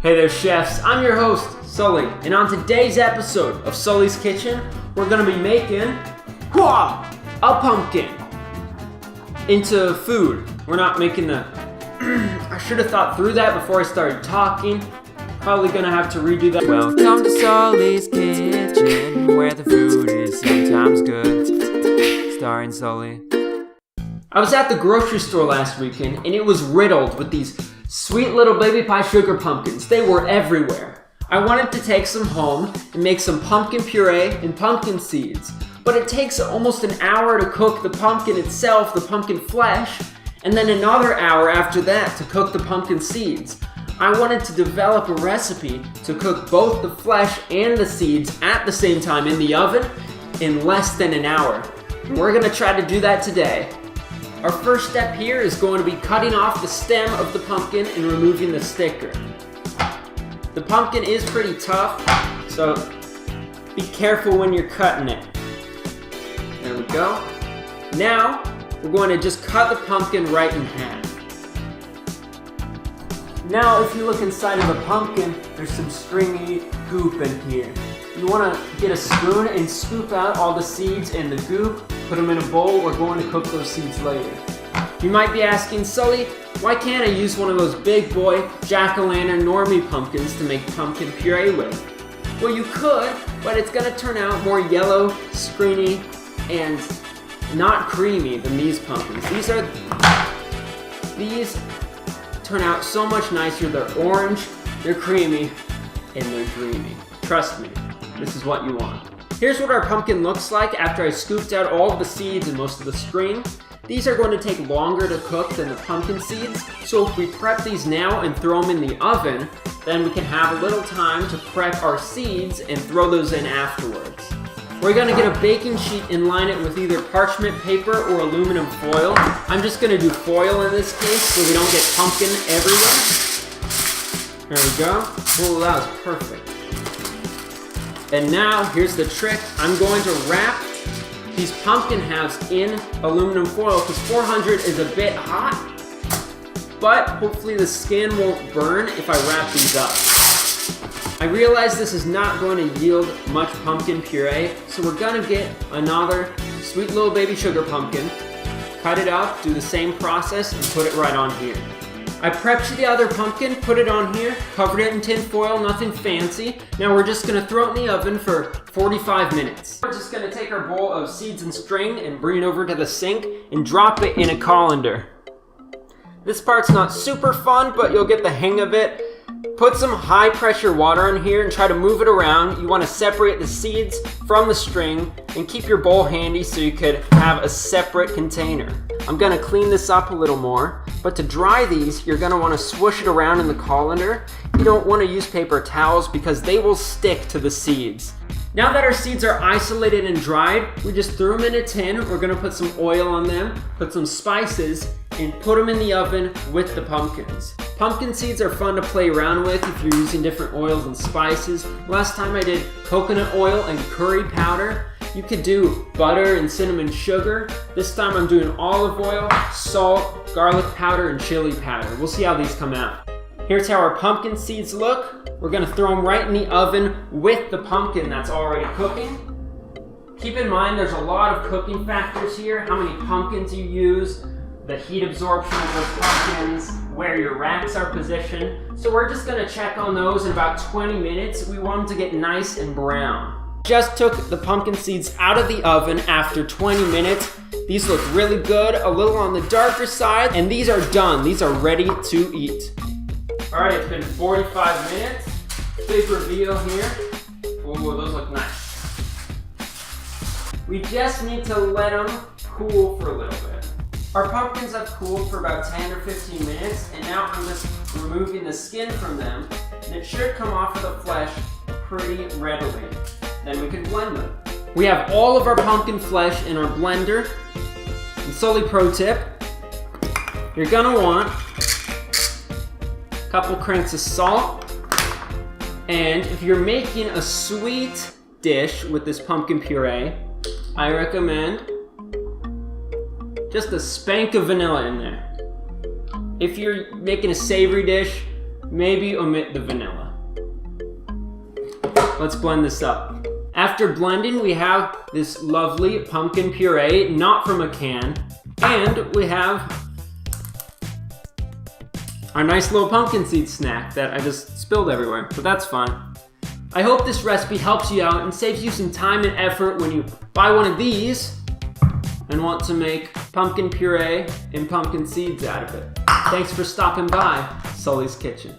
Hey there chefs, I'm your host, Sully, and on today's episode of Sully's Kitchen, we're gonna be making a pumpkin into food. We're not making the I should have thought through that before I started talking. Probably gonna have to redo that. Welcome to Sully's Kitchen, where the food is sometimes good. Starring Sully. I was at the grocery store last weekend and it was riddled with these sweet little baby pie sugar pumpkins. They were everywhere. I wanted to take some home and make some pumpkin puree and pumpkin seeds, but it takes almost an hour to cook the pumpkin itself, the pumpkin flesh, and then another hour after that to cook the pumpkin seeds. I wanted to develop a recipe to cook both the flesh and the seeds at the same time in the oven in less than an hour. We're gonna try to do that today. Our first step here is going to be cutting off the stem of the pumpkin and removing the sticker. The pumpkin is pretty tough, so be careful when you're cutting it. There we go. Now, we're going to just cut the pumpkin right in half. Now, if you look inside of the pumpkin, there's some stringy goop in here. You want to get a spoon and scoop out all the seeds and the goop, put them in a bowl. We're going to cook those seeds later. You might be asking, Sully, why can't I use one of those big boy jack-o'-lantern normie pumpkins to make pumpkin puree with? Well, you could, but it's going to turn out more yellow, screeny, and not creamy than these pumpkins. These turn out so much nicer. They're orange, they're creamy, and they're dreamy. Trust me, this is what you want. Here's what our pumpkin looks like after I scooped out all of the seeds and most of the string. These are going to take longer to cook than the pumpkin seeds, so if we prep these now and throw them in the oven, then we can have a little time to prep our seeds and throw those in afterwards. We're going to get a baking sheet and line it with either parchment paper or aluminum foil. I'm just going to do foil in this case so we don't get pumpkin everywhere. There we go. Oh, that was perfect. And now, here's the trick. I'm going to wrap these pumpkin halves in aluminum foil because 400 is a bit hot, but hopefully the skin won't burn if I wrap these up. I realize this is not going to yield much pumpkin puree, so we're gonna get another sweet little baby sugar pumpkin, cut it up, do the same process, and put it right on here. I prepped the other pumpkin, put it on here, covered it in tin foil, nothing fancy. Now we're just gonna throw it in the oven for 45 minutes. We're just gonna take our bowl of seeds and string and bring it over to the sink and drop it in a colander. This part's not super fun, but you'll get the hang of it. Put some high pressure water in here and try to move it around. You wanna separate the seeds from the string and keep your bowl handy so you could have a separate container. I'm gonna clean this up a little more, but to dry these, you're gonna wanna swoosh it around in the colander. You don't wanna use paper towels because they will stick to the seeds. Now that our seeds are isolated and dried, we just threw them in a tin. We're gonna put some oil on them, put some spices, and put them in the oven with the pumpkins. Pumpkin seeds are fun to play around with if you're using different oils and spices. Last time I did coconut oil and curry powder. You could do butter and cinnamon sugar. This time I'm doing olive oil, salt, garlic powder, and chili powder. We'll see how these come out. Here's how our pumpkin seeds look. We're gonna throw them right in the oven with the pumpkin that's already cooking. Keep in mind there's a lot of cooking factors here. How many pumpkins you use, the heat absorption of those pumpkins, where your racks are positioned. So we're just gonna check on those in about 20 minutes. We want them to get nice and brown. Just took the pumpkin seeds out of the oven after 20 minutes. These look really good, a little on the darker side, and these are done. These are ready to eat. All right, it's been 45 minutes. Big reveal here. Oh, those look nice. We just need to let them cool for a little bit. Our pumpkins have cooled for about 10 or 15 minutes, and now I'm just removing the skin from them, and it should come off of the flesh pretty readily. Then we can blend them. We have all of our pumpkin flesh in our blender. And Sully pro tip, you're gonna want a couple cranks of salt, and if you're making a sweet dish with this pumpkin puree, I recommend just a spank of vanilla in there. If you're making a savory dish, maybe omit the vanilla. Let's blend this up. After blending, we have this lovely pumpkin puree, not from a can, and we have our nice little pumpkin seed snack that I just spilled everywhere, but that's fine. I hope this recipe helps you out and saves you some time and effort when you buy one of these and want to make pumpkin puree and pumpkin seeds out of it. Thanks for stopping by Sully's Kitchen.